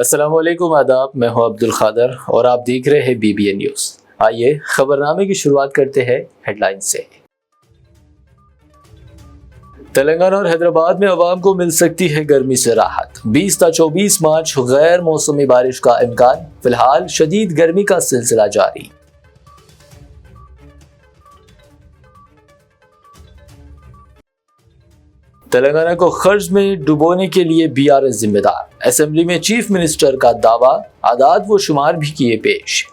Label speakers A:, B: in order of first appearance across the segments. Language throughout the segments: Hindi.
A: अस्सलाम वालेकुम, आदाब। मैं हूं अब्दुल खादर और आप देख रहे हैं BBN न्यूज़। आइए खबरनामे की शुरुआत करते हैं हेडलाइन से। तेलंगाना और हैदराबाद में अवाम को मिल सकती है गर्मी से राहत। 20 ता 24 मार्च गैर मौसमी बारिश का इम्कान। फिलहाल शदीद गर्मी का सिलसिला जारी। तेलंगाना को कर्ज में डुबोने के लिए BRS जिम्मेदार। असेंबली में चीफ मिनिस्टर का दावा, आदाद व शुमार भी किए पेश।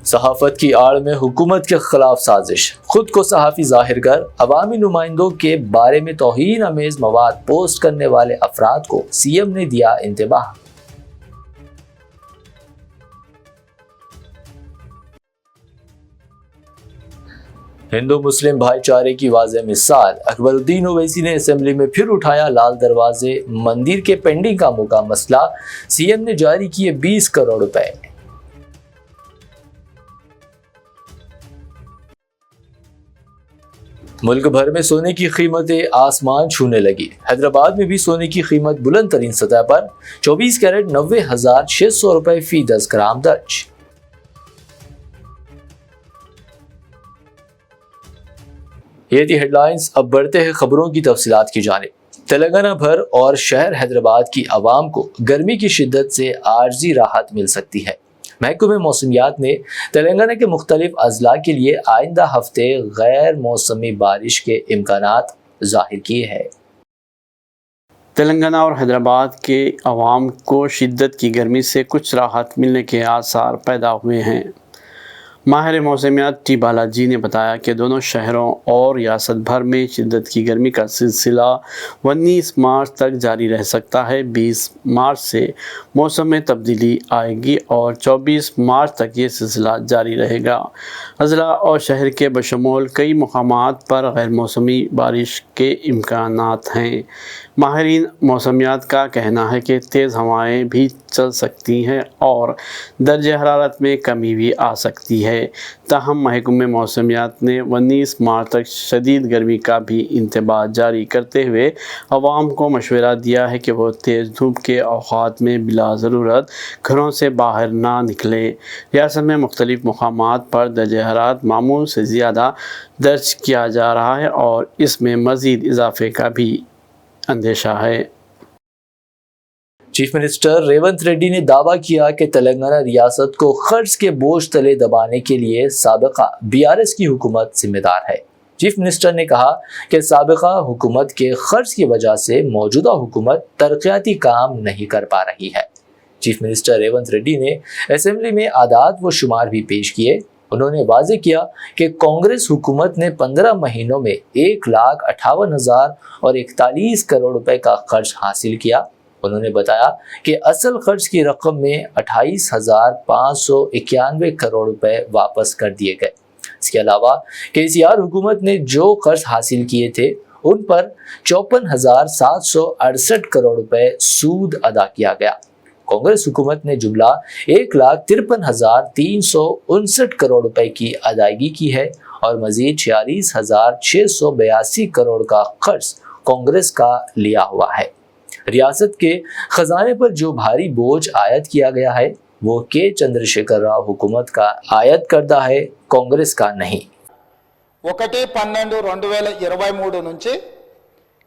A: सहाफत की आड़ में हुकूमत के खिलाफ साजिश। खुद को सहाफी जाहिर कर अवामी नुमाइंदों के बारे में तौहीन अमेज मवाद पोस्ट करने वाले अफराद को CM ने दिया इंतबाह। हिंदू मुस्लिम भाईचारे की वाज़ेह मिसाल। अकबरुद्दीन ओवैसी ने असेंबली में फिर उठाया लाल दरवाजे मंदिर के पेंडिंग कामों का मसला। CM ने जारी किए 20 करोड़ रुपए। मुल्क भर में सोने की कीमतें आसमान छूने लगी। हैदराबाद में भी सोने की कीमत बुलंद तरीन सतह पर 24 कैरेट 90,600 रुपए फी 10 ग्राम दर्ज। ये थी हेडलाइंस। अब बढ़ते हैं खबरों की तफसीलात की जानिब। तेलंगाना भर और शहर हैदराबाद की आवाम को गर्मी की शिद्दत से आर्जी राहत मिल सकती है। महकमे मौसमियात ने तेलंगाना के मुख्तलिफ अजला के लिए आइंदा हफ्ते गैर मौसमी बारिश के इम्कानात जाहिर किए हैं।
B: तेलंगाना और हैदराबाद के अवाम को शिद्दत की गर्मी से कुछ राहत मिलने के आसार पैदा हुए हैं। माहिर मौसमियात T बालाजी ने बताया कि दोनों शहरों और रियासत भर में शिद्दत की गर्मी का सिलसिला 19 मार्च तक जारी रह सकता है। 20 मार्च से मौसम में तब्दीली आएगी और 24 मार्च तक ये सिलसिला जारी रहेगा। अजला और शहर के बशमूल कई मकामात पर गैर मौसमी बारिश के इम्कानात हैं। माहिरीन मौसमियात का कहना है कि तेज़ हवाएं भी चल सकती हैं और दर्जे हरारत में कमी भी आ सकती है। ताहम महकमे मौसमियात ने 19 मार्च तक शदीद गर्मी का भी इंतबाह जारी करते हुए अवाम को मशवरा दिया है कि वो तेज़ धूप के औक़ात में बिला ज़रूरत घरों से बाहर ना निकलें। रियासत में मुख्तलिफ मकामात पर दर्जे हरारत मामूल से ज़्यादा दर्ज किया जा रहा है और इसमें मज़ीद इजाफे का भी अंदेशा है।
A: चीफ मिनिस्टर रेवंत रेड्डी ने दावा किया कि तेलंगाना रियासत को कर्ज के बोझ तले दबाने के लिए साबिका BRS की हुकूमत जिम्मेदार है। चीफ मिनिस्टर ने कहा कि साबिका हुकूमत के कर्ज की वजह से मौजूदा हुकूमत तरक्याती काम नहीं कर पा रही है। चीफ मिनिस्टर रेवंत रेड्डी ने असेंबली में आदाद व शुमार भी पेश किए। उन्होंने वाजे किया कि कांग्रेस हुकूमत ने 15 महीनों में 1,58,000 और 41 करोड़ रुपए का कर्ज हासिल किया। उन्होंने बताया कि असल खर्च की रकम में 28,591 करोड़ रुपए वापस कर दिए गए। इसके अलावा KCR हुकूमत ने जो कर्ज हासिल किए थे उन पर 54,768 करोड़ रुपए सूद अदा किया गया। कांग्रेस हुकूमत ने जुमला 1,53,359 करोड़ रुपए की अदायगी की है और मजीद 46,682 करोड़ का कर्ज कांग्रेस का लिया हुआ है। रियासत के खजाने पर जो भारी बोझ आयत किया गया है वो K चंद्रशेखर राव हुकूमत का आयत करदा है, कांग्रेस का नहीं।
C: 1/12/2023 నుంచి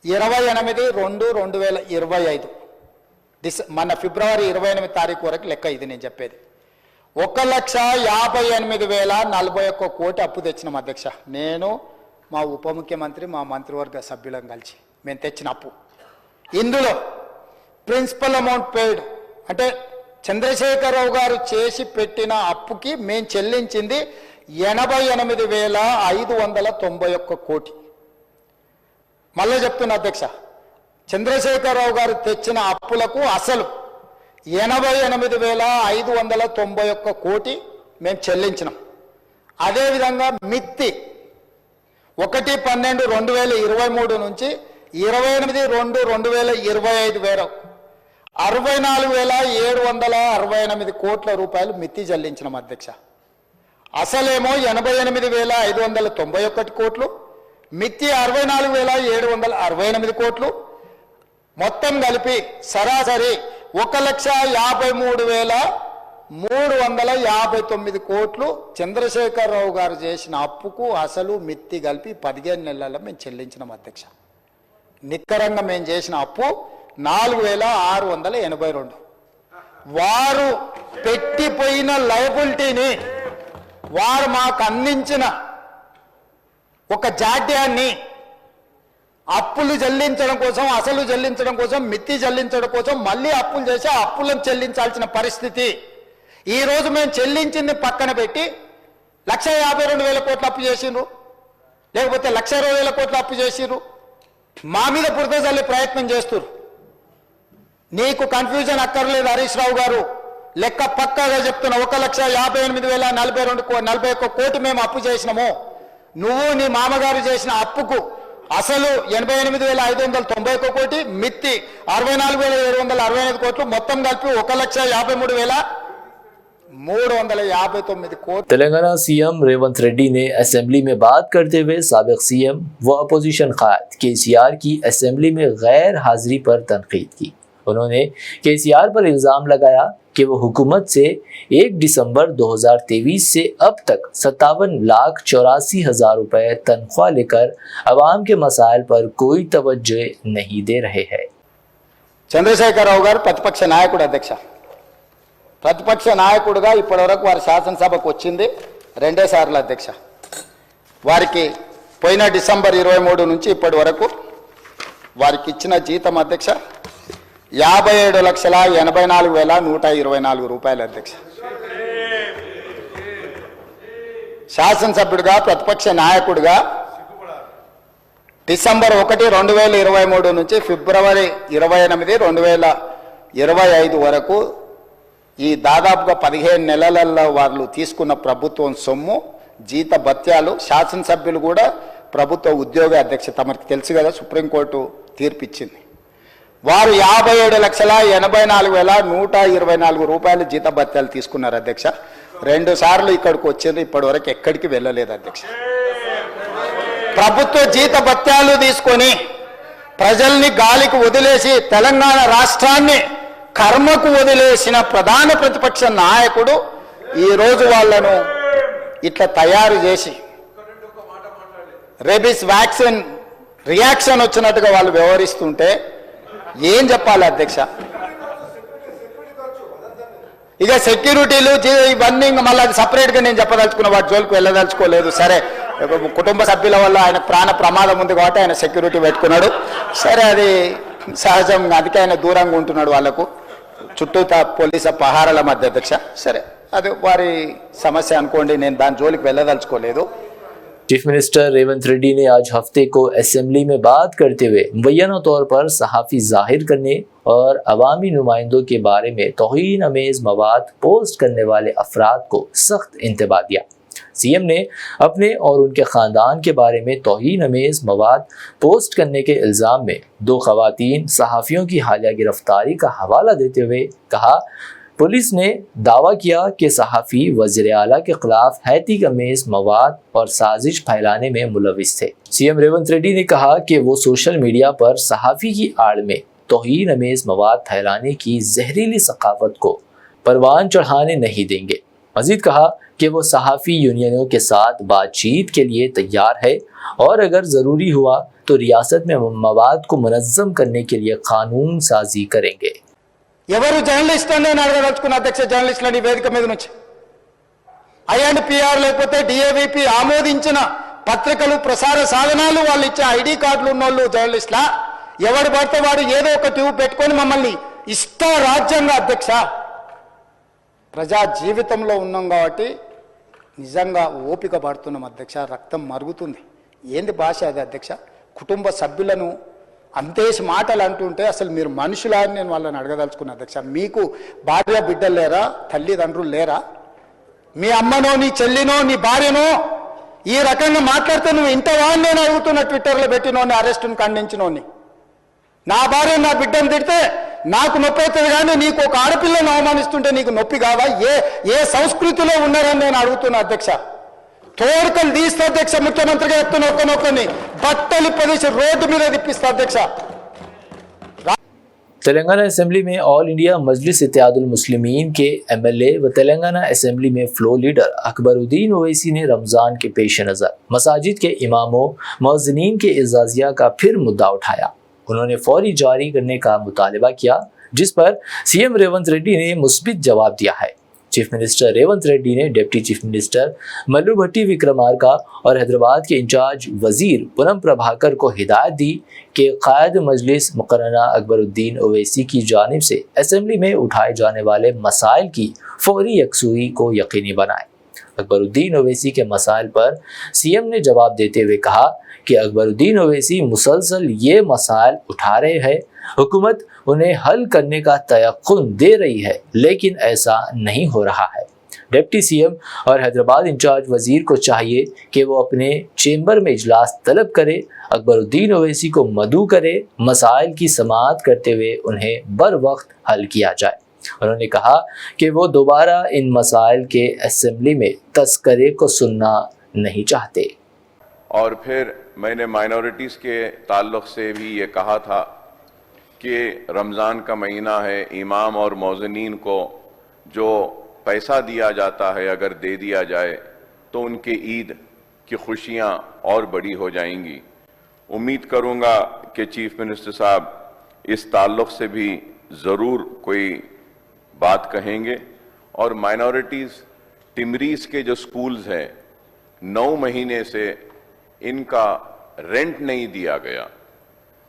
C: 28/2/2025 మన ఫిబ్రవరి 28 తారీఖు వరకు లెక్క ఇది నేను చెప్పేది. 1,58,041 కోటి అప్పు తెచ్చినాం అధ్యక్ష. నేను మా ఉప ముఖ్యమంత్రి మా మంత్రివర్గ సభ్యులం కలిసి మేము తెచ్చిన అప్పు. ఇందులో ప్రిన్సిపల్ అమౌంట్ పెయిడ్ అంటే చంద్రశేఖరరావు గారు చేసి పెట్టిన అప్పుకి మేము చెల్లించింది 88,591 కోటి. మళ్ళీ చెప్తున్నా అధ్యక్ష, చంద్రశేఖరరావు గారు తెచ్చిన అప్పులకు అసలు 88,591 కోటి మేము చెల్లించినాం. అదేవిధంగా మిత్తి 1/12/2023 నుంచి 28/2/2025 వరకు 64,768 కోట్ల రూపాయలు మిత్తి చెల్లించినాం అధ్యక్ష. అసలేమో 88,591 కోట్లు, మిత్తి 64,768 కోట్లు, మొత్తం కలిపి సరాసరి 1,53,359 కోట్లు చంద్రశేఖరరావు గారు చేసిన అప్పుకు అసలు మిత్తి కలిపి 15 నెలల్లో మేము చెల్లించినాం అధ్యక్ష. నిక్కరంగా మేము చేసిన అప్పు 4,682. వారు పెట్టిపోయిన లయబిలిటీని, వారు మాకు అందించిన ఒక జాడ్యాన్ని అప్పులు చెల్లించడం కోసం, అసలు చెల్లించడం కోసం, మిత్తి చెల్లించడం కోసం మళ్ళీ అప్పులు చేసి ఆ అప్పులను చెల్లించాల్సిన పరిస్థితి. ఈరోజు మేము చెల్లించింది పక్కన పెట్టి 1,52,000 కోట్లు అప్పు చేసిండ్రు, లేకపోతే 1,20,000 కోట్లు అప్పు చేసిండ్రు. మా మీద బురద చల్లే ప్రయత్నం చేస్తున్నారు. నీకు కన్ఫ్యూజన్ అక్కర్లేదు హరీష్ రావు గారు, లెక్క పక్కాగా చెప్తున్నా. 1,58,042 కోటి మేము అప్పు చేసినాము. నువ్వు నీ మామగారు చేసిన అప్పుకు అసలు 88,591 కోటి, మిత్తి 64,765 కోట్లు, మొత్తం కలిపి 1,53,359 కోట్లు.
A: तेलंगाना सीएम रेवंत रेड्डी ने असेंबली में बात करते हुए साबिक सीएम व अपोजिशन कायद केसीआर की असेंबली में गैर हाजिरी पर तनकीद की। उन्होंने केसीआर पर इल्जाम लगाया कि वो हुकूमत से 1 दिसंबर 2023 से अब तक 57,84,000 रुपए तनख्वाह लेकर अवाम के मसाइल पर कोई तवज्जो नहीं दे रहे हैं।
C: చంద్రశేఖరరావు గారు ప్రతిపక్ష నాయకుడు అధ్యక్ష. ప్రతిపక్ష నాయకుడుగా ఇప్పటివరకు వారి శాసనసభకు వచ్చింది 2 సార్లు అధ్యక్ష. వారికి పోయిన డిసెంబర్ 23 నుంచి ఇప్పటి వరకు వారికి ఇచ్చిన జీతం అధ్యక్ష 57,84,124 రూపాయలు అధ్యక్ష. శాసనసభ్యుడిగా, ప్రతిపక్ష నాయకుడిగా డిసెంబర్ 1, 2023 నుంచి ఫిబ్రవరి 28, 2025 వరకు ఈ దాదాపుగా 15 నెలలలో వాళ్ళు తీసుకున్న ప్రభుత్వం సొమ్ము, జీత భత్యాలు, శాసనసభ్యులు కూడా ప్రభుత్వ ఉద్యోగ అధ్యక్ష. తమకు తెలుసు కదా, సుప్రీంకోర్టు తీర్పిచ్చింది. వారు 57,84,124 రూపాయలు జీత భత్యాలు తీసుకున్నారు అధ్యక్ష. 2 సార్లు ఇక్కడికి వచ్చింది, ఇప్పటి వరకు ఎక్కడికి వెళ్ళలేదు అధ్యక్ష. ప్రభుత్వ జీత భత్యాలు తీసుకొని ప్రజల్ని గాలికి వదిలేసి తెలంగాణ రాష్ట్రాన్ని కర్మకు వదిలేసిన ప్రధాన ప్రతిపక్ష నాయకుడు ఈరోజు వాళ్ళను ఇట్లా తయారు చేసి రేబీస్ వ్యాక్సిన్ రియాక్షన్ వచ్చినట్టుగా వాళ్ళు వ్యవహరిస్తుంటే ఏం చెప్పాలి అధ్యక్ష? ఇక సెక్యూరిటీలు ఇవన్నీ మళ్ళీ అది సపరేట్గా నేను చెప్పదలుచుకున్న, వాటి జోలికి వెళ్ళదలుచుకోలేదు. సరే, కుటుంబ సభ్యుల వల్ల ఆయన ప్రాణ ప్రమాదం ఉంది కాబట్టి ఆయన సెక్యూరిటీ పెట్టుకున్నాడు. సరే, అది సహజం. అందుకే ఆయన దూరంగా ఉంటున్నాడు వాళ్ళకు, చుట్టూతా పోలీసు పహారాల మధ్య అధ్యక్ష. సరే, అది వారి సమస్య అనుకోండి, నేను దాని జోలికి వెళ్ళదలుచుకోలేదు.
A: चीफ मिनिस्टर रेवंत रेड्डी ने आज हफ्ते को असेंबली में बात करते हुए मुबैना तौर पर सहाफ़ी जाहिर करने और अवामी नुमाइंदों के बारे में तौहीन अमेज मवाद पोस्ट करने वाले अफराद को सख्त इंतबाह दिया। सीएम ने अपने और उनके ख़ानदान के बारे में तौहीन अमेज मवाद पोस्ट करने के इल्ज़ाम में 2 ख़वातीन सहाफ़ियों की हालिया गिरफ्तारी का हवाला देते हुए कहा, पुलिस ने दावा किया कि सहाफ़ी वज़ीर आला के खिलाफ हैतिक अमेज मवाद और साजिश फैलाने में मुलविस थे। सीएम रेवंत रेड्डी ने कहा कि वो सोशल मीडिया पर सहाफ़ी की आड़ में तौहीन अमेज मवाद फैलाने की जहरीली सकाफत को परवान चढ़ाने नहीं देंगे। मजीद कहा कि वो सहाफ़ी यूनियनों के साथ बातचीत के लिए तैयार है और अगर ज़रूरी हुआ तो रियासत में मवाद को मुनज़्ज़म करने के लिए कानून साजी करेंगे।
C: ఎవరు జర్నలిస్ట్ అని నేను అడగదలుచుకున్న అధ్యక్ష, జర్నలిస్టులని వేదిక మీద నుంచి INPR లేకపోతే DAVP ఆమోదించిన పత్రికలు, ప్రసార సాధనాలు, వాళ్ళు ఇచ్చే ID కార్డులు ఉన్నోళ్ళు జర్నలిస్టులా? ఎవడు పడితే వాడు ఏదో ఒక ట్యూబ్ పెట్టుకొని మమ్మల్ని ఇష్ట రాజ్యంగా అధ్యక్ష. ప్రజా జీవితంలో ఉన్నాం కాబట్టి నిజంగా ఓపిక పడుతున్నాం అధ్యక్ష. రక్తం మరుగుతుంది. ఏంది భాష అది అధ్యక్ష? కుటుంబ సభ్యులను అంతేసి మాటలు అంటుంటే అసలు మీరు మనుషులా అని నేను వాళ్ళని అడగదలుచుకున్నా అధ్యక్ష. మీకు భార్య బిడ్డలు లేరా? తల్లిదండ్రులు లేరా? మీ అమ్మనో, నీ చెల్లినో, నీ భార్యనో ఈ రకంగా మాట్లాడితే నువ్వు ఇంతవా అని నేను అడుగుతున్నా. ట్విట్టర్లో పెట్టినోని, అరెస్టును ఖండించినోని. నా భార్య, నా బిడ్డను తిడితే నాకు నొప్పి అవుతుంది, కానీ నీకు ఒక ఆడపిల్లను అవమానిస్తుంటే నీకు నొప్పి కాదా? ఏ సంస్కృతిలో ఉన్నారని నేను అడుగుతున్నా అధ్యక్ష. తోడుకలు తీస్తా అధ్యక్ష, ముఖ్యమంత్రిగా చెప్తున్న ఒక్కనొక్కని బట్టలు ప్రదేశ్ రోడ్డు మీద తిప్పిస్తా అధ్యక్ష.
A: तेलंगाना असेंबली में ऑल इंडिया मजलिस इत्तेहादुल मुस्लिमीन के एमएलए व तेलंगाना असेंबली में फ्लोर लीडर अकबरुद्दीन ओवैसी ने रमज़ान के पेश नज़र मसाजिद के इमामों मुअज्जिनीन के एजाज़िया का फिर मुद्दा उठाया। उन्होंने फौरी जारी करने का मुतालबा किया, जिस पर सीएम रेवंत रेड्डी ने मुस्बित जवाब दिया है। चीफ मिनिस्टर रेवंत रेड्डी ने डिप्टी चीफ मिनिस्टर मल्लू भट्टी विक्रमार्का और हैदराबाद के इंचार्ज वजीर पूनम प्रभाकर को हिदायत दी कि कायद मजलिस मुकर्ररा अकबरुद्दीन ओवैसी की जानिब से असेंबली में उठाए जाने वाले मसाइल की फौरी यकसुई को यकीनी बनाए। अकबरुद्दीन ओवैसी के मसाइल पर सीएम ने जवाब देते हुए कहा कि अकबरुद्दीन ओवैसी मुसलसल ये मसाइल उठा रहे हैं, हुकूमत उन्हें हल करने का तयक़ुन दे रही है, लेकिन ऐसा नहीं हो रहा है। डिप्टी सीएम और हैदराबाद इंचार्ज वजीर को चाहिए कि वो अपने चेंबर में इजलास तलब करे, अकबरुद्दीन ओवैसी को मदऊ करे, मसाइल की समाअत करते हुए उन्हें बर वक्त हल किया जाए। उन्होंने कहा कि वो दोबारा इन मसाइल के असेंबली में तस्करे को सुनना नहीं चाहते।
D: और फिर मैंने माइनॉरिटीज़ के ताल्लुक़ से भी ये कहा था कि रमज़ान का महीना है, इमाम और मौज़नीन को जो पैसा दिया जाता है अगर दे दिया जाए तो उनके ईद की खुशियाँ और बड़ी हो जाएंगी। उम्मीद करूँगा कि चीफ मिनिस्टर साहब इस ताल्लुक़ से भी ज़रूर कोई बात कहेंगे। और माइनॉरिटीज़ टिमरीज़ के जो स्कूल्स हैं 9 महीने से इनका रेंट नहीं दिया गया,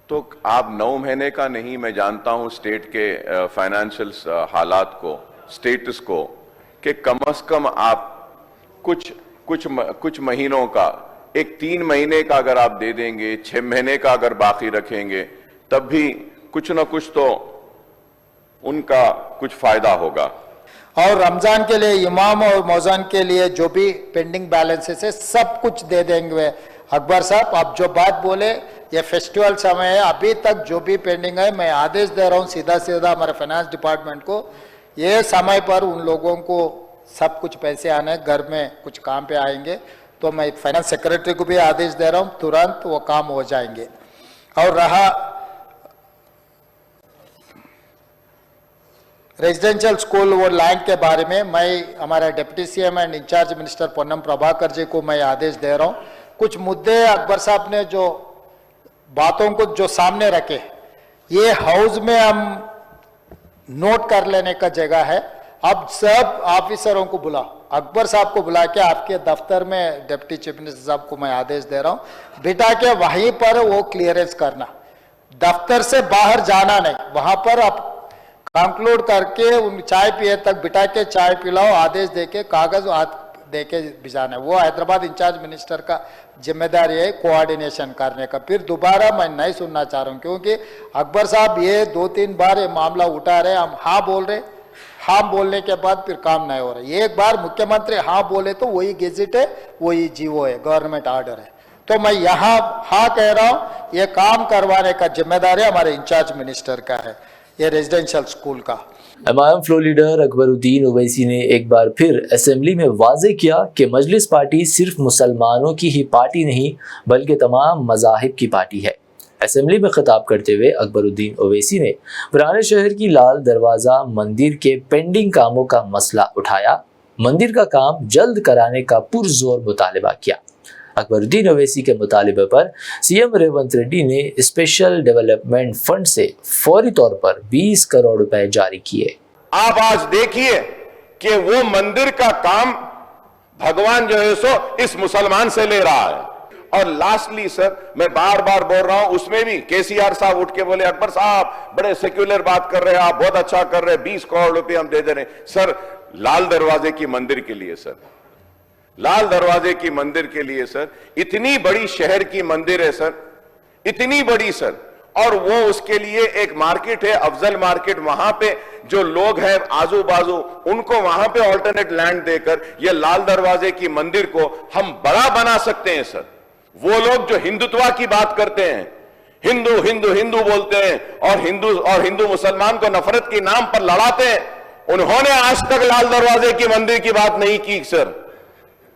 D: तो आप 9 महीने का नहीं, मैं जानता हूं स्टेट के फाइनेंशियल हालात को, स्टेटस को, कि कम से कम आप कुछ महीनों का, एक 3 महीने का अगर आप दे देंगे, 6 महीने का अगर बाकी रखेंगे, तब भी कुछ न कुछ तो उनका कुछ फायदा होगा।
C: और रमजान के लिए इमाम और मौज़न के लिए जो भी पेंडिंग बैलेंसेस है सब कुछ दे देंगे। अकबर साहब, आप जो बात बोले, ये फेस्टिवल समय है, अभी तक जो भी पेंडिंग है मैं आदेश दे रहा हूँ सीधा हमारे फाइनेंस डिपार्टमेंट को, ये समय पर उन लोगों को सब कुछ पैसे आने, घर में कुछ काम पे आएंगे, तो मैं फाइनेंस सेक्रेटरी को भी आदेश दे रहा हूँ, तुरंत वो काम हो जाएंगे। और रहा रेजिडेंशियल स्कूल वो लैंड के बारे में, मैं हमारे deputy CM and in-charge minister Poonam Prabhakar ji को मैं आदेश दे रहा हूँ। कुछ मुद्दे अकबर साहब ने जो बातों को जो सामने रखे, ये हाउस में हम नोट कर लेने का जगह है। अब सब ऑफिसरों को बुला, अकबर साहब को बुला के आपके दफ्तर में डिप्टी चीफ मिनिस्टर साहब को मैं आदेश दे रहा हूँ, बिठा के वहीं पर वो क्लियरेंस करना, दफ्तर से बाहर जाना नहीं, वहां पर आप कंक्लूड करके उन चाय पिए तक बिठा के चाय पिलाओ, आदेश देके कागज हाथ देके भिजाना है। वो हैदराबाद इंचार्ज मिनिस्टर का जिम्मेदारी है कोऑर्डिनेशन करने का। फिर दोबारा मैं नहीं सुनना चाह रहा हूँ, क्योंकि अकबर साहब ये 2-3 बार ये मामला उठा रहे, हम हाँ बोल रहे, हाँ बोलने के बाद फिर काम नहीं हो रहा। एक बार मुख्यमंत्री हाँ बोले तो वही गेजेट है, वही जीवो है, गवर्नमेंट ऑर्डर है। तो मैं यहाँ हाँ कह रहा हूँ, ये काम करवाने का जिम्मेदारी हमारे इंचार्ज मिनिस्टर का है, ये रेजिडेंशियल स्कूल का।
A: MIM floor leader Akbaruddin Owaisi ने एक बार फिर असेंबली में वाजे किया कि मजलिस पार्टी सिर्फ मुसलमानों की ही पार्टी नहीं बल्कि तमाम मज़ाहिब की पार्टी है। असेंबली में खिताब करते हुए अकबरुद्दीन ओवैसी ने पुराने शहर की लाल दरवाज़ा मंदिर के पेंडिंग कामों का मसला उठाया, मंदिर का काम जल्द कराने का पुरजोर मुतालबा किया। अकबरुद्दीन ओवैसी के मुतालिबे पर सीएम रेवंत रेड्डी ने स्पेशल डेवलपमेंट फंड से फौरी तौर पर 20 करोड़ रुपए जारी किए।
D: आप आज देखिए कि वो मंदिर का काम भगवान जो है सो इस मुसलमान से ले रहा है। और लास्टली सर, मैं बार बार बोल रहा हूं, उसमें भी केसीआर साहब उठ के बोले अकबर साहब बड़े सेक्युलर बात कर रहे हैं, आप बहुत अच्छा कर रहे हैं, 20 करोड़ रुपए हम दे दे रहे हैं। सर, लाल दरवाजे की मंदिर के लिए सर, लाल दरवाजे की मंदिर के लिए सर, इतनी बड़ी शहर की मंदिर है सर, इतनी बड़ी सर, और वो उसके लिए एक मार्केट है, अफजल मार्केट, वहां पे जो लोग हैं आजू बाजू, उनको वहां पे ऑल्टरनेट लैंड देकर ये लाल दरवाजे की मंदिर को हम बड़ा बना सकते हैं सर। वो लोग जो हिंदुत्व की बात करते हैं, हिंदू हिंदू हिंदू बोलते हैं और हिंदू मुसलमान को नफरत के नाम पर लड़ाते हैं, उन्होंने आज तक लाल दरवाजे की मंदिर की बात नहीं की सर।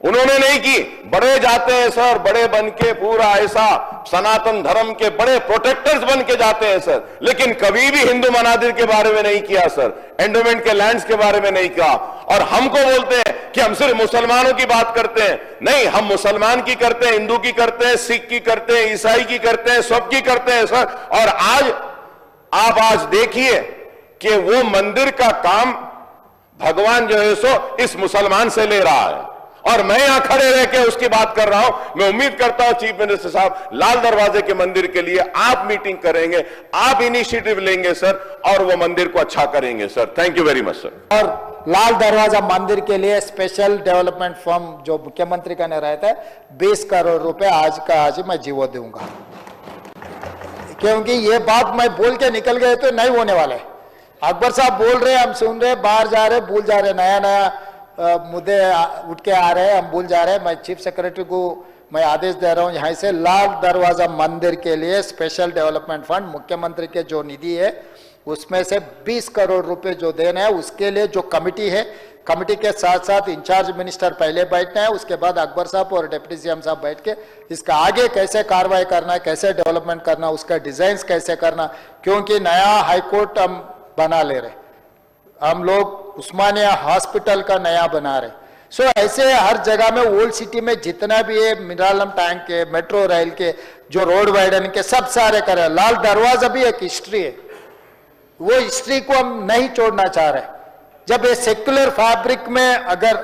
D: उन्होंने नहीं की। बड़े जाते हैं सर, बड़े बन के पूरा ऐसा सनातन धर्म के बड़े प्रोटेक्टर्स बन के जाते हैं सर, लेकिन कभी भी हिंदू मनादिर के बारे में नहीं किया सर, एंडोमेंट के लैंड्स के बारे में नहीं कहा। और हमको बोलते हैं कि हम सिर्फ मुसलमानों की बात करते हैं। नहीं, हम मुसलमान की करते हैं, हिंदू की करते हैं, सिख की करते हैं, ईसाई की करते हैं, सबकी करते हैं सर। और आज देखिए कि वो मंदिर का काम भगवान जो है सो इस मुसलमान से ले रहा है, और मैं यहां खड़े रह के उसकी बात कर रहा हूं। मैं उम्मीद करता हूं चीफ मिनिस्टर साहब लाल दरवाजे के मंदिर के लिए आप मीटिंग करेंगे, आप इनिशिएटिव लेंगे सर, और वो मंदिर को अच्छा करेंगे sir. Thank you very much sir.
C: और लाल दरवाजा मंदिर के लिए स्पेशल डेवलपमेंट फंड जो मुख्यमंत्री का ने रहता है 20 करोड़ रुपए आज का आज ही मैं जीवो दूंगा, क्योंकि ये बात मैं बोल के निकल गए तो नहीं होने वाला है। अकबर साहब बोल रहे, हम सुन रहे, बाहर जा रहे, भूल जा रहे, नया नया मुद्दे उठ के आ रहे हैं, हम भूल जा रहे हैं। मैं चीफ सेक्रेटरी को मैं आदेश दे रहा हूं यहाँ से लाल दरवाजा मंदिर के लिए स्पेशल डेवलपमेंट फंड मुख्यमंत्री के जो निधि है उसमें से 20 करोड़ रुपए जो देना है, उसके लिए जो कमिटी है, कमिटी के साथ साथ इंचार्ज मिनिस्टर पहले बैठना है, उसके बाद अकबर साहब और डिप्टी सीएम साहब बैठ के इसका आगे कैसे कार्रवाई करना है, कैसे डेवलपमेंट करना, उसका डिजाइन कैसे करना, क्योंकि नया हाईकोर्ट हम बना ले रहे, हम लोग उस्मानिया हॉस्पिटल का नया बना रहे। सो ऐसे हर जगह में ओल्ड सिटी में जितना भी है, मिरालम टैंक के, मेट्रो रेल के, जो रोड वाइडन के, सब सारे करे। लाल दरवाजा भी एक हिस्ट्री है, वो हिस्ट्री को हम नहीं छोड़ना चाह रहे। जब ये सेक्युलर फैब्रिक में अगर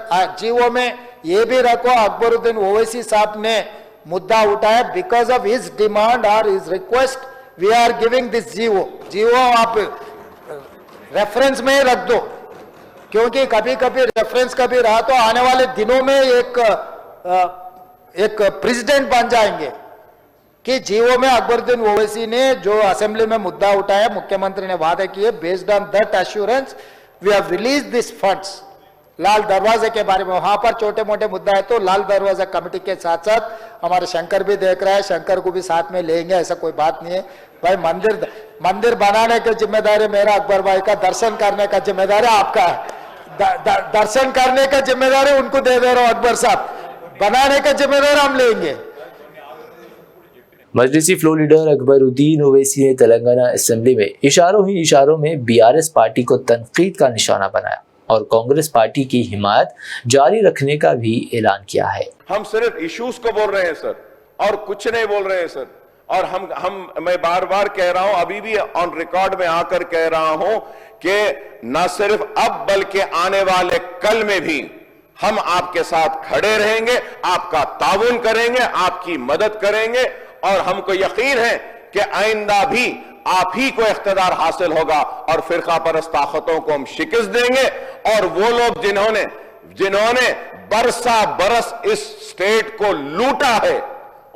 C: जीवो में ये भी रखो, अकबरुद्दीन ओवैसी साहब ने मुद्दा उठाया, बिकॉज ऑफ हिज डिमांड और his request we are giving this GO आप रेफरेंस में ही रख दो, क्योंकि कभी कभी रेफरेंस कभी रहा तो आने वाले दिनों में एक प्रेसिडेंट बन जाएंगे कि जीवो में अकबरुद्दीन ओवैसी ने जो असेंबली में मुद्दा उठाया, मुख्यमंत्री ने वादे किए, based on that assurance we have release this funds लाल दरवाजे के बारे में। वहां पर छोटे मोटे मुद्दा है तो लाल दरवाजा कमेटी के साथ साथ हमारे शंकर भी देख रहा है, शंकर को भी साथ में लेंगे, ऐसा कोई बात नहीं है भाई। मंदिर बनाने की जिम्मेदारी मेरा, अकबर भाई का दर्शन करने का जिम्मेदारी आपका है। दर्शन करने का जिम्मेदारी उनको दे दे रहा हूं अकबर साहब, बनाने का जिम्मेदारी हम लेंगे।
A: मजलिसी फ्लोर लीडर अकबरुद्दीन ओवैसी ने तेलंगाना असेंबली में इशारों ही इशारों में बीआरएस पार्टी को तनकीद का निशाना बनाया और कांग्रेस पार्टी की हिमायत जारी रखने का भी ऐलान किया है।
D: हम सिर्फ इश्यूज को बोल रहे हैं सर, और कुछ नहीं बोल रहे हैं सर। और मैं बार बार कह रहा हूं, अभी भी ऑन रिकॉर्ड में आकर कह रहा हूं कि न सिर्फ अब बल्कि आने वाले कल में भी हम आपके साथ खड़े रहेंगे, आपका ताउन करेंगे, आपकी मदद करेंगे, और हमको यकीन है कि आइंदा भी आप ही को इख्तिदार हासिल होगा और फिरका परस्त ताकतों को हम शिकस्त देंगे। और वो लोग जिन्होंने बरसा बरस इस स्टेट को लूटा है,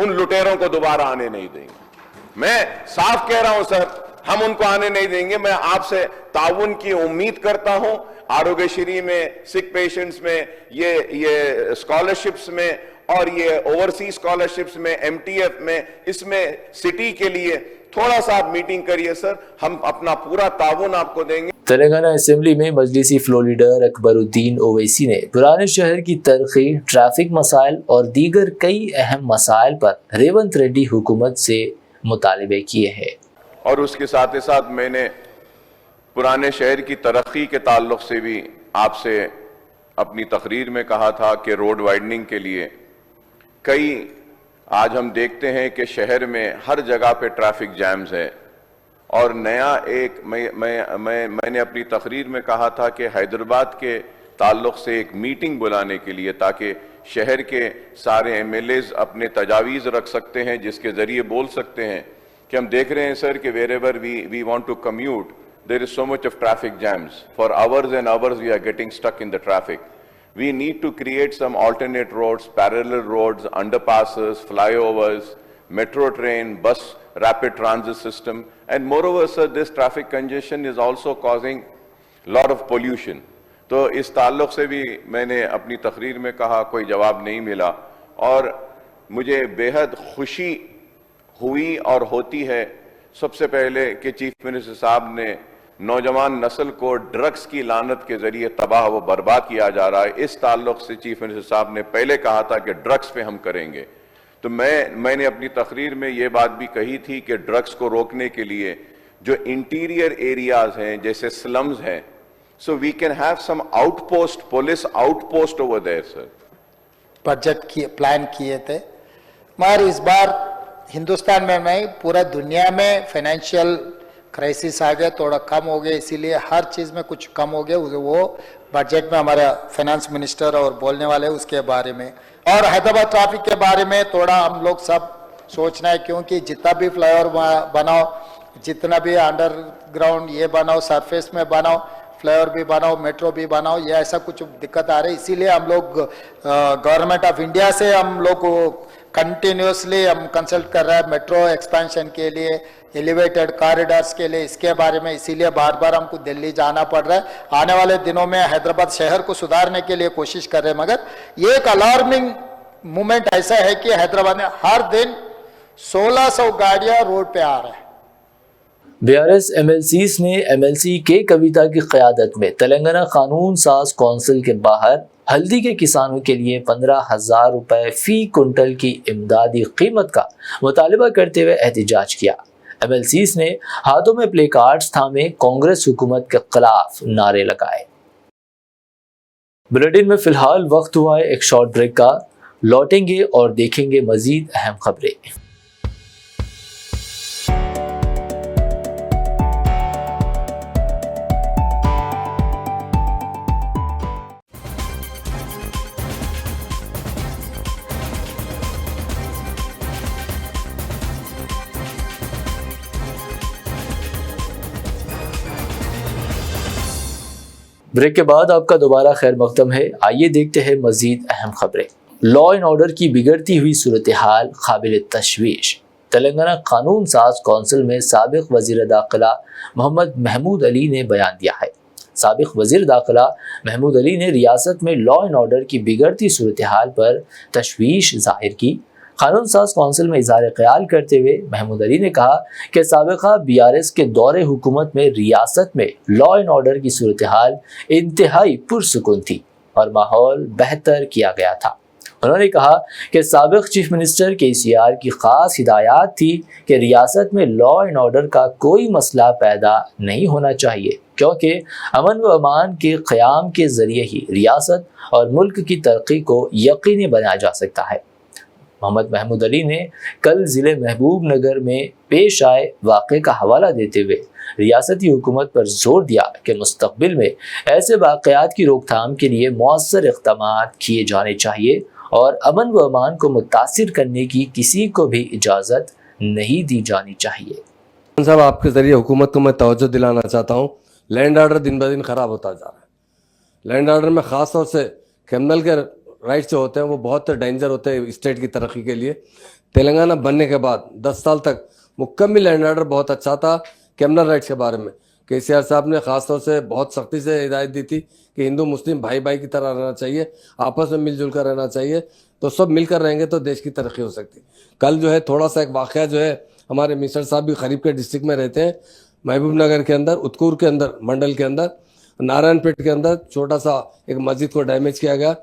D: उन लुटेरों को दोबारा आने नहीं देंगे। मैं साफ कह रहा हूं सर, हम उनको आने नहीं देंगे। मैं आपसे ताउन की उम्मीद करता हूं, आरोग्यश्री में, सिक पेशेंट्स में, ये स्कॉलरशिप्स में, और ये ओवरसीज स्कॉलरशिप्स में, एमटीएफ में, इसमें सिटी के लिए थोड़ा सा आप मीटिंग करिए सर, हम अपना पूरा ताउन आपको देंगे।
A: तेलंगाना असेंबली में मजलिसी फ्लोर लीडर अकबरुद्दीन ओवैसी ने पुराने शहर की तरक्की, ट्रैफिक मसाइल और दीगर कई अहम मसाइल पर रेवंत रेड्डी हुकूमत से मुतालिबे किए हैं।
D: और उसके साथ ही साथ मैंने पुराने शहर की तरक्की के ताल्लुक से भी आपसे अपनी तकरीर में कहा था कि रोड वाइडनिंग के लिए आज हम देखते हैं कि शहर में हर जगह पे ट्रैफिक जैम्स है। और नया एक मैंने अपनी तकरीर में कहा था कि हैदराबाद के ताल्लुक से एक मीटिंग बुलाने के लिए, ताकि शहर के सारे एमएलएज अपने तजावीज़ रख सकते हैं, जिसके ज़रिए बोल सकते हैं कि हम देख रहे हैं सर कि wherever we want to commute there is so much of traffic jams, for hours and hours we are getting stuck in the traffic. We need to create some alternate roads, parallel roads, underpasses, flyovers, metro train, bus, rapid transit system. And moreover, sir, this traffic congestion is also causing lot of pollution. तो इस ताल्लुक से भी मैंने अपनी तकरीर में कहा, कोई जवाब नहीं मिला। और मुझे बेहद खुशी हुई और होती है सबसे पहले कि चीफ मिनिस्टर साहब ने नौजवान नस्ल को ड्रग्स की लानत के जरिए तबाह व बर्बाद किया जा रहा है। इस ताल्लुक से चीफ मिनिस्टर साहब ने पहले कहा था कि ड्रग्स पे हम करेंगे, तो मैंने अपनी तकरीर में ये बात भी कही थी कि ड्रग्स को रोकने के लिए जो इंटीरियर एरियाज हैं जैसे स्लम्स हैं, so we can have some outpost, police outpost over there sir.
C: Budget की प्लान किए थे, मगर इस बार हिंदुस्तान में नहीं पूरा दुनिया में फाइनेंशियल क्राइसिस आ गया, थोड़ा कम हो गया, इसीलिए हर चीज़ में कुछ कम हो गया। वो बजट में हमारा फाइनेंस मिनिस्टर और बोलने वाले उसके बारे में, और हैदराबाद ट्रैफिक के बारे में थोड़ा हम लोग सब सोचना है, क्योंकि जितना भी फ्लाईओवर बनाओ, जितना भी अंडरग्राउंड ये बनाओ, सरफेस में बनाओ, फ्लाईओवर भी बनाओ, मेट्रो भी बनाओ, ये ऐसा कुछ दिक्कत आ रही है। इसीलिए हम लोग गवर्नमेंट ऑफ इंडिया से हम लोग कंटिन्यूसली हम कंसल्ट कर रहे हैं मेट्रो एक्सपेंशन के लिए, एलिवेटेड कॉरिडोर्स के लिए, इसके बारे में। इसीलिए बार बार हमको दिल्ली जाना पड़ रहा है। आने वाले दिनों में हैदराबाद शहर को सुधारने के लिए कोशिश कर रहे हैं, मगर ये एक अलार्मिंग मूवमेंट ऐसा है कि हैदराबाद में हर दिन 1600 गाड़ियां रोड पे आ रहे हैं।
A: बीआरएस एमएलसीज ने एमएलसी के कविता की क़यादत में तेलंगाना कानून साज कौंसिल के बाहर हल्दी के किसानों के लिए 15,000 रुपए फी कुंटल की इमदादी कीमत का मुतालबा करते हुए एहतजाज किया। एमएलसीज ने हाथों में प्ले कार्ड्स थामे कांग्रेस हुकूमत के खिलाफ नारे लगाए। बुलेटिन में फिलहाल वक्त हुआ है एक शॉर्ट ब्रेक का, लौटेंगे और देखेंगे मजीद अहम खबरें। ब्रेक के बाद आपका दोबारा खैर मकदम है। आइए देखते हैं मजीद अहम खबरें। लॉ एंड ऑर्डर की बिगड़ती हुई सूरत हाल काबिल तशवीश। तेलंगाना कानून साज कौंसिल में साबिक वजीर दाखिला मोहम्मद महमूद अली ने बयान दिया है। साबिक वजीर दाखिला महमूद अली ने रियासत में लॉ एंड ऑर्डर की बिगड़ती सूरत हाल पर तशवीश जाहिर की। कानून साज कौंसिल में इज़हार ख्याल करते हुए महमूद अली ने कहा कि साबिका बीआरएस के दौरे हुकूमत में रियासत में लॉ एंड ऑर्डर की सूरत हाल इंतहाई पुरसुकून थी और माहौल बेहतर किया गया था। उन्होंने कहा कि साबिक चीफ मिनिस्टर केसीआर की खास हिदायत थी कि रियासत में लॉ एंड ऑर्डर का कोई मसला पैदा नहीं होना चाहिए, क्योंकि अमन व अमान के क़याम के ज़रिए ही रियासत और मुल्क की तरक्की को यकीनी बनाया जा सकता है। मोहम्मद महमूद अली ने कल ज़िले महबूब नगर में पेश आए वाक़े का हवाला देते हुए रियासती हुकूमत पर जोर दिया कि मुस्तक़बिल में ऐसे वाक़यात की रोकथाम के लिए मौसर इक़दामात किए जाने चाहिए और अमन व अमान को मुतासिर करने की किसी को भी इजाज़त नहीं दी जानी चाहिए।
E: साहब, आपके ज़रिए हुकूमत को मैं तवज्जो दिलाना चाहता हूँ, लैंड ऑर्डर दिन ब दिन ख़राब होता जा रहा है। लैंड ऑर्डर में ख़ास तौर से क्रिमिनल के राइट्स जो होते हैं वो बहुत डेंजर होते हैं स्टेट की तरक्की के लिए। तेलंगाना बनने के बाद 10 साल तक मुकम्मल लैंड ऑर्डर बहुत अच्छा था। क्रिमिनल राइट्स के बारे में केसीआर साहब ने ख़ास तौर से बहुत सख्ती से हिदायत दी थी कि हिंदू मुस्लिम भाई भाई की तरह रहना चाहिए, आपस में मिलजुल कर रहना चाहिए, तो सब मिलकर रहेंगे तो देश की तरक्की हो सकती। कल जो है थोड़ा सा एक वाक़या जो है, हमारे मिनिस्टर साहब भी करीब के डिस्ट्रिक्ट में रहते हैं, महबूब नगर के अंदर, उत्कूर के अंदर, मंडल के अंदर, नारायणपेट के अंदर छोटा सा एक मस्जिद को डैमेज किया गया।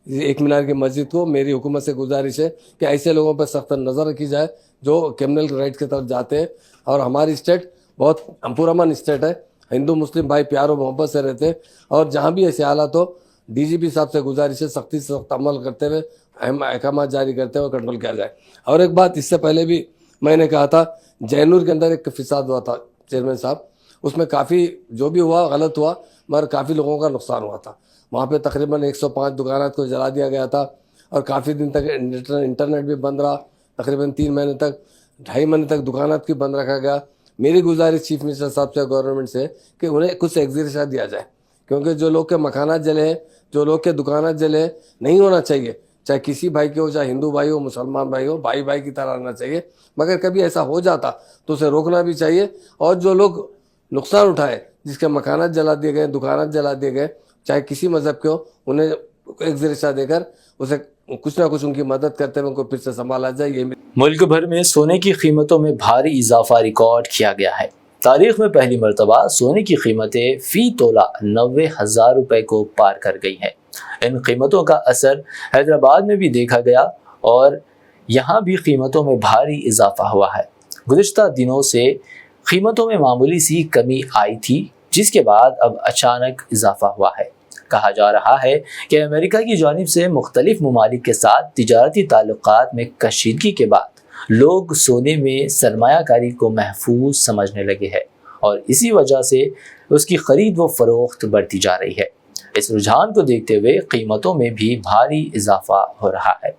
E: एक मीनार की मस्जिद को मेरी हुकूमत से गुजारिश है कि ऐसे लोगों पर सख्त नज़र रखी जाए जो क्रिमिनल राइट्स की तरफ जाते हैं। और हमारी स्टेट बहुत पुरअमन स्टेट है, हिंदू मुस्लिम भाई प्यार और मोहब्बत से रहते हैं, और जहाँ भी ऐसे हालात हो डीजीपी साहब से गुजारिश है सख्ती से सख्त अमल करते हुए अहकाम जारी करते हुए कंट्रोल किया जाए। और एक बात इससे पहले भी मैंने कहा था, जैनूर के अंदर एक फिसाद हुआ था चेयरमैन साहब, उसमें काफ़ी जो भी हुआ गलत हुआ, मगर काफ़ी लोगों का नुकसान हुआ था। वहाँ पे तकरीबन 105 दुकानात को जला दिया गया था और काफ़ी दिन तक इंटरनेट भी बंद रहा, तकरीबन 3 महीने तक, 2.5 महीने तक दुकानात की बंद रखा गया। मेरी गुजारिश चीफ मिनिस्टर साहब से, गवर्नमेंट से, कि उन्हें कुछ एग्जीक्यूशन दिया जाए, क्योंकि जो लोग के मकानात जले हैं, जो लोग के दुकानात जले हैं, नहीं होना चाहिए। चाहे किसी भाई के हो, चाहे हिंदू भाई हो, मुसलमान भाई हो, भाई भाई की तरह रहना चाहिए। मगर कभी ऐसा हो जाता तो उसे रोकना भी चाहिए, और जो लोग नुकसान उठाए, जिसके मकानात जला दिए गए, दुकानात जला दिए गए, चाहे किसी मज़हब के हो, उन्हें एग्जीक्यूशन देकर उसे कुछ ना कुछ उनकी मदद करते हुए उनको फिर से संभाला जाए। ये
A: मुल्क भर में सोने की कीमतों में भारी इजाफा रिकॉर्ड किया गया है। तारीख में पहली मर्तबा सोने की कीमतें फी तोला 90,000 रुपए को पार कर गई हैं। इन कीमतों का असर हैदराबाद में भी देखा गया और यहाँ भी कीमतों में भारी इजाफा हुआ है। गुज़िश्ता दिनों से कीमतों में मामूली सी कमी आई थी, जिसके बाद अब अचानक इजाफा हुआ है। कहा जा रहा है कि अमेरिका की जानिब से मुख्तलिफ ममालिक के साथ तिजारती ताल्लुकात में कशीदगी के बाद लोग सोने में सरमायाकारी को महफूज समझने लगे हैं और इसी वजह से उसकी खरीद व फरोख्त बढ़ती जा रही है। इस रुझान को देखते हुए कीमतों में भी भारी इजाफा हो रहा है।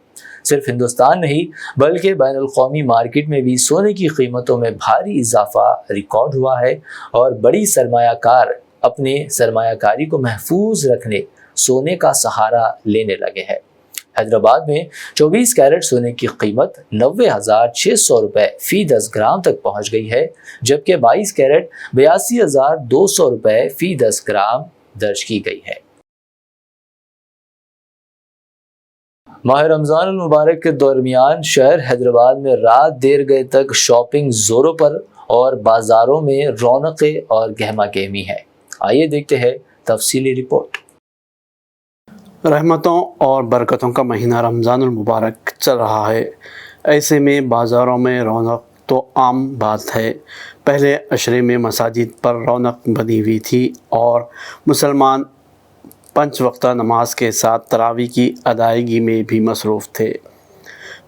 A: सिर्फ हिंदुस्तान नहीं बल्कि बैनुल-अक़वामी मार्केट में भी सोने की कीमतों में भारी इजाफा रिकॉर्ड हुआ है और बड़ी सरमायाकार अपने सरमायाकारी को महफूज रखने सोने का सहारा लेने लगे हैं। हैदराबाद में 24 कैरेट सोने की कीमत 90,600 रुपये फ़ी 10 ग्राम तक पहुंच गई है, जबकि 22 कैरेट 82,200 रुपये फ़ी 10 ग्राम दर्ज की गई है। माह रमज़ान मुबारक के दरमियान शहर हैदराबाद में रात देर गए तक शॉपिंग जोरों पर और बाज़ारों में रौनकें और गहमा गहमी है। आइए देखते हैं तफसीली रिपोर्ट।
B: रहमतों और बरकतों का महीना रमज़ानुल मुबारक चल रहा है। ऐसे में बाज़ारों में रौनक तो आम बात है। पहले अशरे में मसाजिद पर रौनक बनी हुई थी और मुसलमान 5 वक्ता नमाज के साथ तरावी की अदायगी में भी मसरूफ़ थे।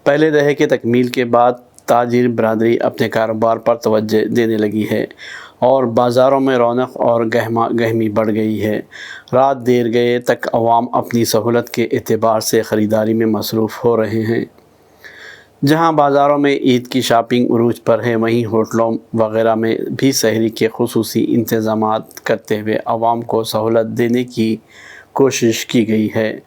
B: पहले दहे के तकमील के बाद ताजिर बरादरी अपने कारोबार पर तवज्जो देने लगी है और बाज़ारों में रौनक और गहमा गहमी बढ़ गई है। रात देर गए तक अवाम अपनी सहूलत के एतबार से ख़रीदारी में मसरूफ़ हो रहे हैं। जहां बाज़ारों में ईद की शॉपिंग उरूज पर है, वहीं होटलों वगैरह में भी सहरी के खुसूसी इंतज़ामात करते हुए अवाम को सहूलत देने की कोशिश की गई है।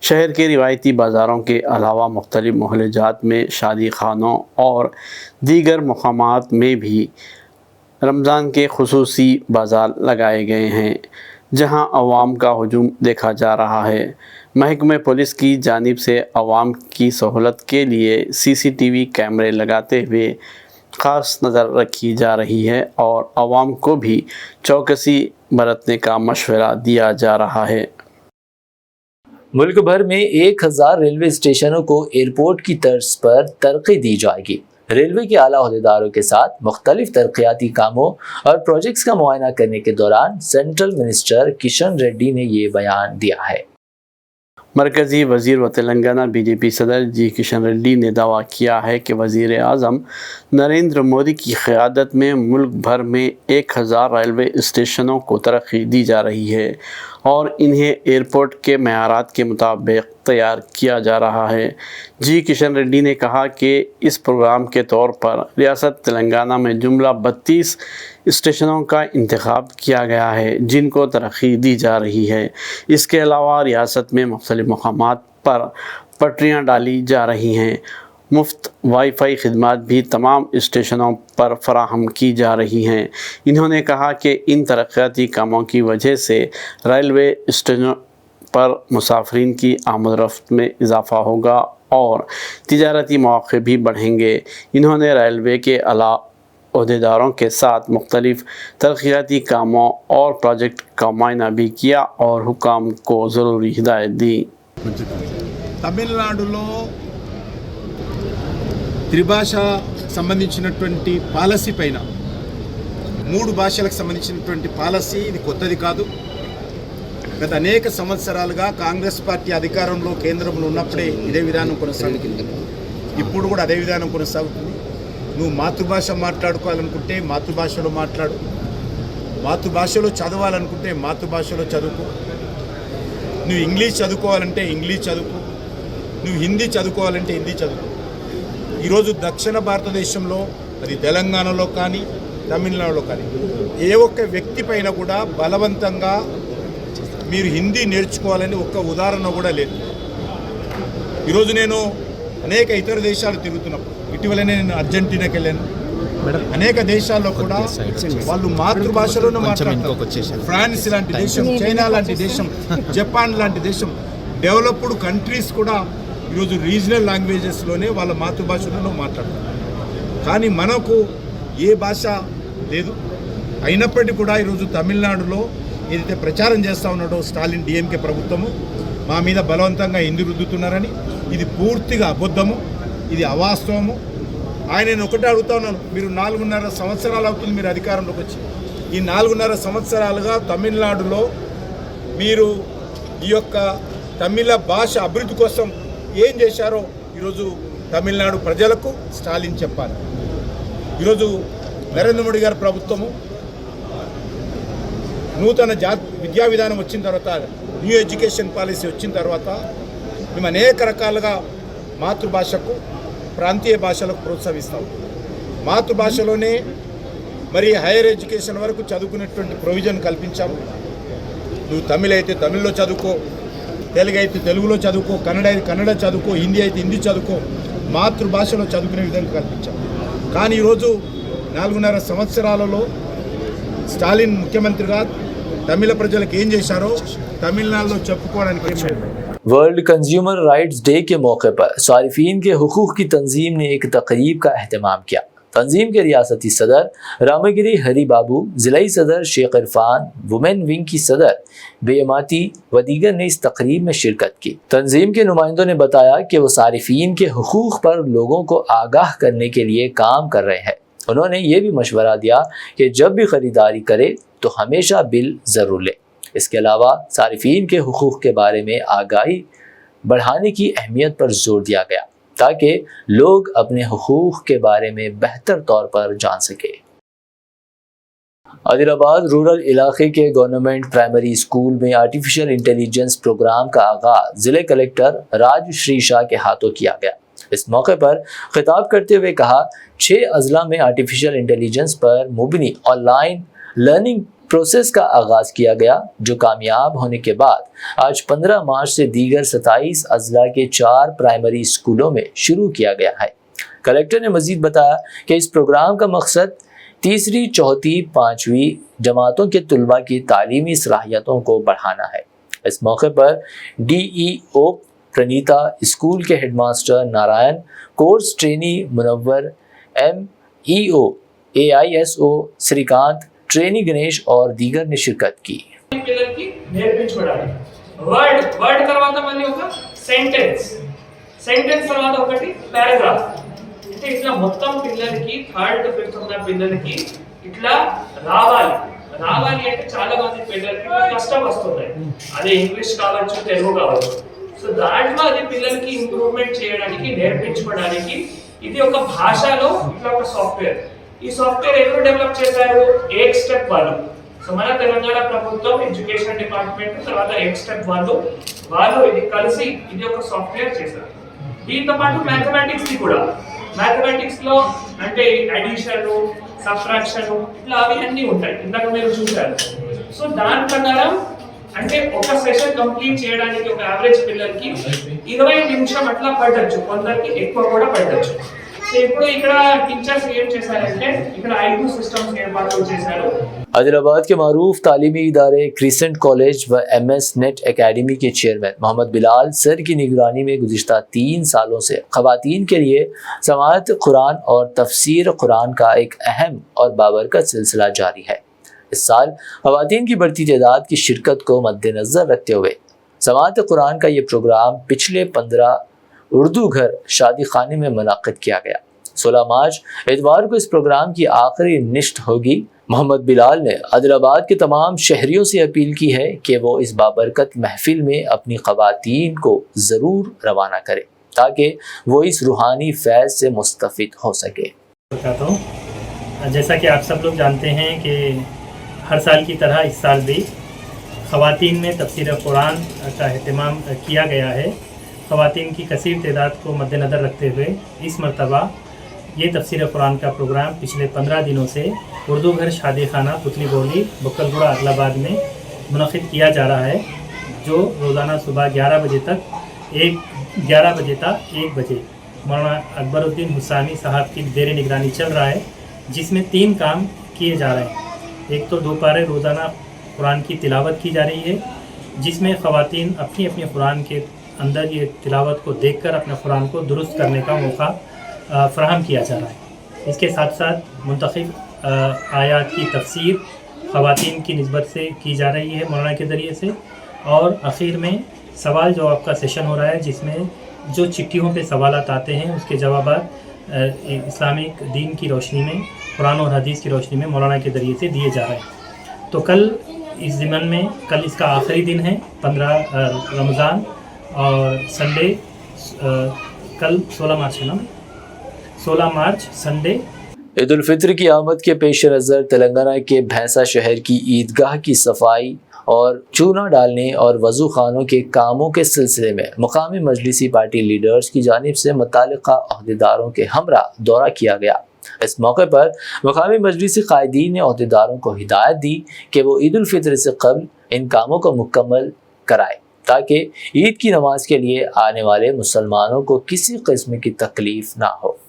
B: शहर के रिवायती बाज़ारों के अलावा मुख्तलिफ़ मोहल्लेजात में शादी खानों और दीगर मकामात में भी रमज़ान के खुसूसी बाज़ार लगाए गए हैं, जहां अवाम का हुजूम देखा जा रहा है। महकमे पुलिस की जानिब से अवाम की सहूलत के लिए CCTV कैमरे लगाते हुए ख़ास नज़र रखी जा रही है और अवाम को भी चौकसी बरतने का मशवरा दिया जा रहा है।
A: मुल्क भर में 1000 रेलवे स्टेशनों को एयरपोर्ट की तर्ज पर तरक्की दी जाएगी। रेलवे के आला अहदेदारों के साथ मुख्तलिफ तरक्याती कामों और प्रोजेक्ट्स का मुआयना करने के दौरान सेंट्रल मिनिस्टर किशन रेड्डी ने ये बयान दिया है।
B: मरकज़ी वज़ीर व तेलंगाना BJP सदर जी किशन रेड्डी ने दावा किया है कि वज़ीर आज़म नरेंद्र मोदी की क़यादत में मुल्क भर में 1000 रेलवे स्टेशनों को तरक्की दी जा रही है और इन्हें एयरपोर्ट के मेयारात के मुताबिक तैयार किया जा रहा है। जी किशन रेड्डी ने कहा कि इस प्रोग्राम के तौर पर रियासत तेलंगाना में जुमला 32 स्टेशनों का इंतखाब किया गया है, जिनको तरक्की दी जा रही है। इसके अलावा रियासत में मुख्तलिफ़ मकामात पर पटरियाँ डाली जा रही हैं। मुफ्त वाईफाई खिदमात भी तमाम स्टेशनों पर फराहम की जा रही हैं। इन्होंने कहा कि इन तरक्याती कामों की वजह से रेलवे स्टेशनों पर मुसाफिरीन की आमद-ओ-रफ्त में इजाफ़ा होगा और तिजारती मौक़े भी बढ़ेंगे। इन्होंने रेलवे के आला अहदेदारों के साथ मुख्तलिफ़ तरक्याती कामों और प्रोजेक्ट का मुआयना भी किया और हुकाम को ज़रूरी हिदायत दी।
F: తమిళనాడులో త్రిభాష సంబంధించినటువంటి పాలసీ పైన 3 భాషలకు సంబంధించినటువంటి పాలసీ ఇది కొత్తది కాదు. గత అనేక సంవత్సరాలుగా కాంగ్రెస్ పార్టీ అధికారంలో కేంద్రంలో ఉన్నప్పుడే ఇదే విధానం కొనసాగుతుంది. ఇప్పుడు కూడా అదే విధానం కొనసాగుతుంది. నువ్వు మాతృభాష మాట్లాడుకోవాలనుకుంటే మాతృభాషలో మాట్లాడు, మాతృభాషలో చదవాలనుకుంటే మాతృభాషలో చదువుకో, నువ్వు ఇంగ్లీష్ చదువుకోవాలంటే ఇంగ్లీష్ చదువుకో, నువ్వు హిందీ చదువుకోవాలంటే హిందీ చదువుకో. ఈరోజు దక్షిణ భారతదేశంలో అది తెలంగాణలో కానీ తమిళనాడులో కానీ ఏ ఒక్క వ్యక్తి పైన కూడా బలవంతంగా మీరు హిందీ నేర్చుకోవాలని ఒక్క ఉదాహరణ కూడా లేదు. ఈరోజు నేను అనేక ఇతర దేశాలు తిరుగుతున్నప్పుడు, ఇటీవలనే నేను అర్జెంటీనాకి వెళ్ళాను. అనేక దేశాల్లో కూడా వాళ్ళు మాతృభాషలోనే మాట్లాడతారు. ఫ్రాన్స్ లాంటి దేశం, చైనా లాంటి దేశం, జపాన్ లాంటి దేశం, డెవలప్డ్ కంట్రీస్ కూడా ఈరోజు రీజనల్ లాంగ్వేజెస్లోనే వాళ్ళ మాతృభాషలోనే మాట్లాడతారు. కానీ మనకు ఏ భాష లేదు. అయినప్పటికీ కూడా ఈరోజు తమిళనాడులో ఏదైతే ప్రచారం చేస్తూ ఉన్నాడో స్టాలిన్ డిఎంకే ప్రభుత్వము మా మీద బలవంతంగా హిందీ రుద్దుతున్నారని, ఇది పూర్తిగా అబద్ధము, ఇది అవాస్తవము. ఆయన ఒకటే అడుగుతా ఉన్నాను, మీరు 4.5 సంవత్సరాలు అవుతుంది మీరు అధికారంలోకి వచ్చి, ఈ 4.5 సంవత్సరాలుగా తమిళనాడులో మీరు ఈ యొక్క తమిళ భాష అభివృద్ధి కోసం ఏం చేశారో ఈరోజు తమిళనాడు ప్రజలకు స్టాలిన్ చెప్పాలి. ఈరోజు నరేంద్ర మోడీ గారి ప్రభుత్వము నూతన విద్యా విధానం వచ్చిన తర్వాత, న్యూ ఎడ్యుకేషన్ పాలసీ వచ్చిన తర్వాత మేము అనేక రకాలుగా మాతృభాషకు, ప్రాంతీయ భాషలకు ప్రోత్సహిస్తాం. మాతృభాషలోనే మరి హైయర్ ఎడ్యుకేషన్ వరకు చదువుకునేటువంటి ప్రొవిజన్ కల్పించాము. నువ్వు తమిళ అయితే తమిళ్లో చదువుకో, తెలుగు అయితే తెలుగులో చదువుకో, కన్నడ అయితే కన్నడ చదువుకో, హిందీ అయితే హిందీ చదువుకో, మాతృభాషలో చదువుకునే విధంగా కల్పించాం. కానీ ఈరోజు 4.5 సంవత్సరాలలో స్టాలిన్ ముఖ్యమంత్రిగా తమిళ ప్రజలకు ఏం చేశారో తమిళనాడులో చెప్పుకోవడానికి ఏం లేదు.
A: वर्ल्ड कंज्यूमर राइट्स डे के मौके पर सारिफीन के हुकूक की तंजीम ने एक तकरीब का अहतमाम किया। तंजीम के रियासती सदर रामगिरी हरी बाबू, जिलाई सदर शेख इरफान, वुमेन विंग की सदर बेयमाती व दीगर ने इस तकरीब में शिरकत की। तंजीम के नुमाइंदों ने बताया कि वो सारिफीन के हुकूक पर लोगों को आगाह करने के लिए काम कर रहे हैं। उन्होंने ये भी मशवरा दिया कि जब भी ख़रीदारी करे तो हमेशा बिल ज़रूर ले। इसके अलावा सारिफीन के हुकूक के बारे में आगाही बढ़ाने की अहमियत पर जोर दिया गया ताकि लोग अपने हुकूक के बारे में बेहतर तौर पर जान सके। आदिलाबाद रूरल इलाके के गवर्नमेंट प्राइमरी स्कूल में आर्टिफिशियल इंटेलिजेंस प्रोग्राम का आगाज जिले कलेक्टर राजश्री शाह के हाथों किया गया। इस मौके पर खिताब करते हुए कहा, 6 अजला में आर्टिफिशियल इंटेलिजेंस पर मुबनी ऑनलाइन लर्निंग प्रोसेस का आगाज किया गया, जो कामयाब होने के बाद आज 15 मार्च से दीगर 27 अजला के 4 प्राइमरी स्कूलों में शुरू किया गया है। कलेक्टर ने मजीद बताया कि इस प्रोग्राम का मकसद तीसरी, चौथी, 5वीं जमातों के तुलबा की तालीमी सलाहियतों को बढ़ाना है। इस मौके पर DEO प्रणीता, स्कूल के headmaster Narayan, course trainee Munawwar, MEO AISO Srikanth, trainee Ganesh और दीगर ने शिरकत की।
G: పిల్లలకి నేర్పించబడాలి. వర్డ్ తర్వాత మళ్ళీ ఒక సెంటెన్స్ తర్వాత ఒకటి పారాగ్రాఫ్. అంటే ఇట్లా మొత్తం పిల్లలకి 3rd to 5th ఉన్న పిల్లలకి ఇట్లా రావాలి అంటే చాలా మంది పిల్లలకి కష్టం వస్తుంది. అదే ఇంగ్లీష్ కావచ్చు, తెలుగు కావచ్చు. సో దాంట్లో అది పిల్లలకి ఇంప్రూవ్మెంట్ చేయడానికి, నేర్పించబడానికి ఇది ఒక భాషలో ఇట్లా ఒక సాఫ్ట్వేర్. ఈ సాఫ్ట్వేర్ ఎవరు డెవలప్ చేశారు? ఏక్ స్టెప్ వాళ్ళు. సో మన తెలంగాణ ప్రభుత్వం ఎడ్యుకేషన్ డిపార్ట్మెంట్ తర్వాత ఏక్ స్టెప్ వాళ్ళు ఇది కలిసి ఇది ఒక సాఫ్ట్వేర్ చేశారు. దీంతో పాటు మ్యాథమెటిక్స్ ని కూడా, మ్యాథమెటిక్స్ లో అంటే అడిషన్, సబ్ట్రాక్షన్ ఇట్లా అవి అన్నీ ఉంటాయి, ఇందాక మీరు చూశారు. సో దాని ప్రకారం అంటే ఒక సెషన్ కంప్లీట్ చేయడానికి ఒక యావరేజ్ పిల్లలకి 20 నిమిషం అట్లా పడవచ్చు, కొందరికి ఎక్కువ కూడా పడవచ్చు. ఇప్పుడు ఇక్కడ టీచర్స్ ఏం చేశారంటే ఇక్కడ 5 సిస్టమ్స్ ఏర్పాటు చేశారు.
A: आदिलाबाद के मारूफ तालीमी इदारे क्रिसेंट कॉलेज व MS नेट एकेडमी के चेयरमैन मोहम्मद बिलाल सर की निगरानी में गुज़िश्ता 3 सालों से ख़वातीन के लिए समाअत कुरान और तफसीर कुरान का एक अहम और बाबरकत सिलसिला जारी है। इस साल ख़वातीन की बढ़ती तादाद की शिरकत को मद्देनज़र रखते हुए समाअत कुरान का ये प्रोग्राम पिछले 15 उर्दू घर शादी खाने में मुनाक़िद किया गया। 16 मार्च इतवार को इस प्रोग्राम की आखिरी निश्त होगी। मोहम्मद बिलाल ने आदिलाबाद के तमाम शहरियों से अपील की है कि वो इस बाबरकत महफिल में अपनी ख़वातीन को ज़रूर रवाना करें ताकि वो इस रूहानी फैज़ से मुस्तफ़िद हो सके।
H: बताता हूँ, जैसा कि आप सब लोग जानते हैं कि हर साल की तरह इस साल भी ख़वातीन में तफसीर कुरान का अहतमाम किया गया है। ख़वातीन की कसीर तादाद को मद्देनज़र रखते हुए इस मरतबा ये तफसीर कुरान का प्रोग्राम पिछले 15 दिनों से उर्दू घर शादी खाना पुतली बोली बक्कलगुड़ा आदिलाबाद में मुनक़िद किया जा रहा है, जो रोज़ाना सुबह 11 बजे तक 1 बजे मौलाना अकबरुद्दीन हुसैनी साहब की ज़ेर निगरानी चल रहा है, जिसमें 3 काम किए जा रहे हैं। एक तो 2 पारे रोज़ाना कुरान की तिलावत की जा रही है, जिसमें ख़वातीन अपनी अपनी कुरान के अंदर ये तिलावत को देखकर अपने कुरान को दुरुस्त करने का मौका फ़राहम किया जा रहा है। इसके साथ साथ मुंतखब आयात की तफसीर ख़वातीन की निस्बत से की जा रही है मौलाना के ज़रिए से। और आखिर में सवाल जवाब का सेशन हो रहा है, जिसमें जो चिट्ठियों पे सवालात आते हैं उसके जवाब इस्लामिक दीन की रोशनी में, कुरान और हदीस की रोशनी में मौलाना के ज़रिए से दिए जा रहे हैं। तो कल इस ज़िमन में, कल इसका आखिरी दिन है 15 रमज़ान, और संडे कल 16 मार्च है ना, 16 मार्च संडे।
A: ईद उल फित्र की आमद के पेश नज़र तेलंगाना के भैंसा शहर की ईदगाह की सफाई और चूना डालने और वज़ू खानों के कामों के सिलसिले में मकामी मजलिसी पार्टी लीडर्स की जानिब से मुतालिका अहदेदारों के हमरा दौरा किया गया। इस मौके पर मकामी मजलिसी कायदीन ने अहदेदारों को हिदायत दी कि वो ईद उल फित्र से कबल इन कामों को मुकम्मल कराए, ताकि ईद की नमाज के लिए आने वाले मुसलमानों को किसी किस्म की तकलीफ ना हो।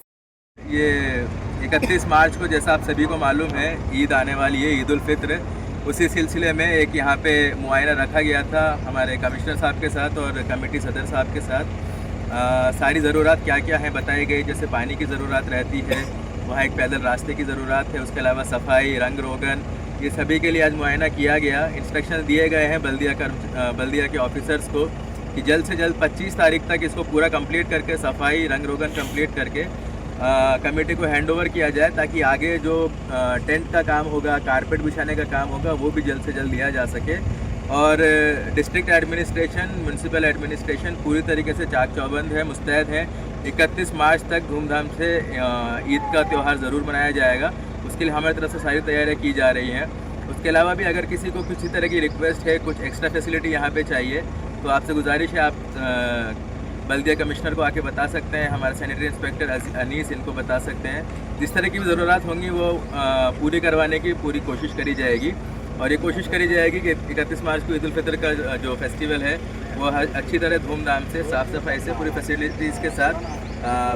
I: ये 31 मार्च को जैसा आप सभी को मालूम है ईद आने वाली है, ईद उल फित्र। उसी सिलसिले में एक यहाँ पे मुआयना रखा गया था हमारे कमिश्नर साहब के साथ और कमेटी सदर साहब के साथ। सारी ज़रूरत क्या क्या हैं बताई गई, जैसे पानी की ज़रूरत रहती है, वहाँ एक पैदल रास्ते की ज़रूरत है, उसके अलावा सफाई, रंग रोगन, ये सभी के लिए आज मुआयना किया गया। इंस्ट्रक्शन दिए गए हैं बल्दिया के ऑफिसर्स को कि जल्द से जल्द 25 तारीख तक इसको पूरा कंप्लीट करके, सफाई रंग रोगन कंप्लीट करके कमेटी को हैंडओवर किया जाए, ताकि आगे जो टेंट का काम होगा, कारपेट बिछाने का काम होगा, वो भी जल्द से जल्द लिया जा सके। और डिस्ट्रिक्ट एडमिनिस्ट्रेशन, म्यूनसिपल एडमिनिस्ट्रेशन पूरी तरीके से चाक चौबंद है, मुस्तैद है। 31 मार्च तक धूमधाम से ईद का त्यौहार ज़रूर मनाया जाएगा, उसके लिए हमारी तरफ से सारी तैयारियां की जा रही हैं। उसके अलावा भी अगर किसी को किसी तरह की रिक्वेस्ट है, कुछ एक्स्ट्रा फैसिलिटी यहाँ पे चाहिए, तो आपसे गुजारिश है आप बल्दिया कमिश्नर को आके बता सकते हैं, हमारे सैनिटरी इंस्पेक्टर अनीस इनको बता सकते हैं। जिस तरह की भी ज़रूरत होंगी वो पूरी करवाने की पूरी कोशिश करी जाएगी। और ये कोशिश करी जाएगी कि 31 मार्च को ईद उल फित्र का जो फेस्टिवल है वो अच्छी तरह धूमधाम से, साफ़ सफाई से, पूरी फैसिलिटीज़ के साथ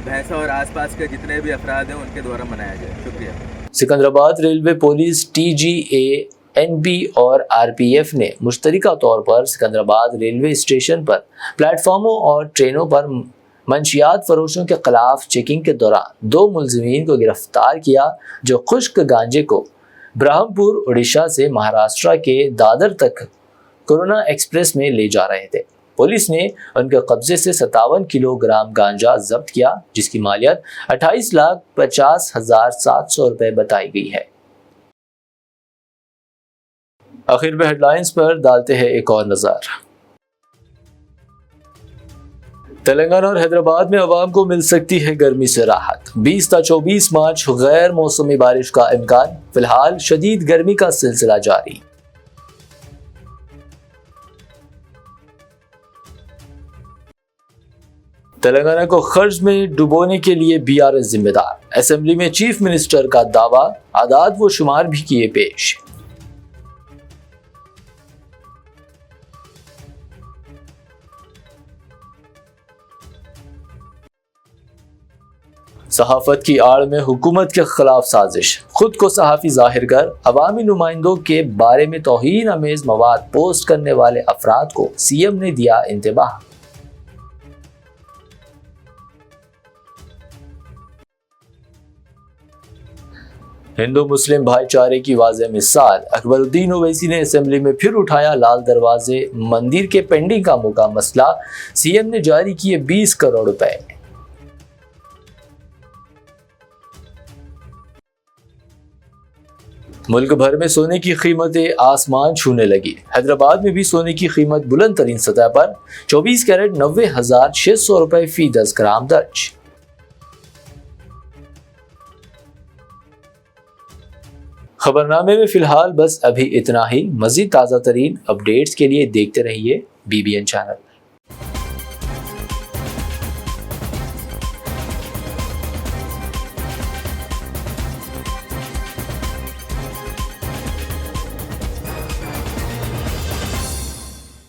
I: भैंसा और आसपास के जितने भी अफराद हैं उनके द्वारा मनाया जाए। शुक्रिया।
A: Secunderabad railway police, TGA, NB और RPF ने मुश्तरका तौर पर सिकंदराबाद रेलवे स्टेशन पर प्लेटफॉर्मों और ट्रेनों पर मंशियात फरोशों के खिलाफ चेकिंग के दौरान 2 मुलजिमीन को गिरफ्तार किया, जो खुश्क गांजे को ब्रह्मपुर उड़ीसा से महाराष्ट्र के दादर तक कोरोना एक्सप्रेस में ले जा रहे थे। पुलिस ने उनके कब्जे से 57 किलोग्राम गांजा जब्त किया, जिसकी मालियत 28,50,700 रुपए बताई गई है। आखिर में हेडलाइंस पर डालते हैं एक और नजर। तेलंगाना और हैदराबाद में अवाम को मिल सकती है गर्मी से राहत। 20 से 24 मार्च गैर मौसमी बारिश का इम्कान, फिलहाल शदीद गर्मी का सिलसिला जारी। तेलंगाना को कर्ज में डुबोने के लिए BRS जिम्मेदार, असेंबली में चीफ मिनिस्टर का दावा, आदाद व शुमार भी किए पेश। सहाफत की आड़ में हुकूमत के खिलाफ साजिश, खुद को सहाफी जाहिर कर अवामी नुमाइंदों के बारे में तौहीन अमेज मवाद पोस्ट करने वाले अफराद को CM ने दिया इंतबाह। हिंदू मुस्लिम भाईचारे की वाज़ेह मिसाल, अकबरुद्दीन ओवैसी ने असेंबली में फिर उठाया लाल दरवाजे मंदिर के पेंडिंग कामों का मसला, CM ने जारी किए 20 करोड़ रुपए। मुल्क भर में सोने की कीमतें आसमान छूने लगी। हैदराबाद में भी सोने की कीमत बुलंद तरीन सतह पर 24 कैरेट 90,600 रुपए फी 10 ग्राम दर्ज। खबरनामे में फिलहाल बस अभी इतना ही। मजीद ताज़ा तरीन अपडेट्स के लिए देखते रहिए BBN चैनल।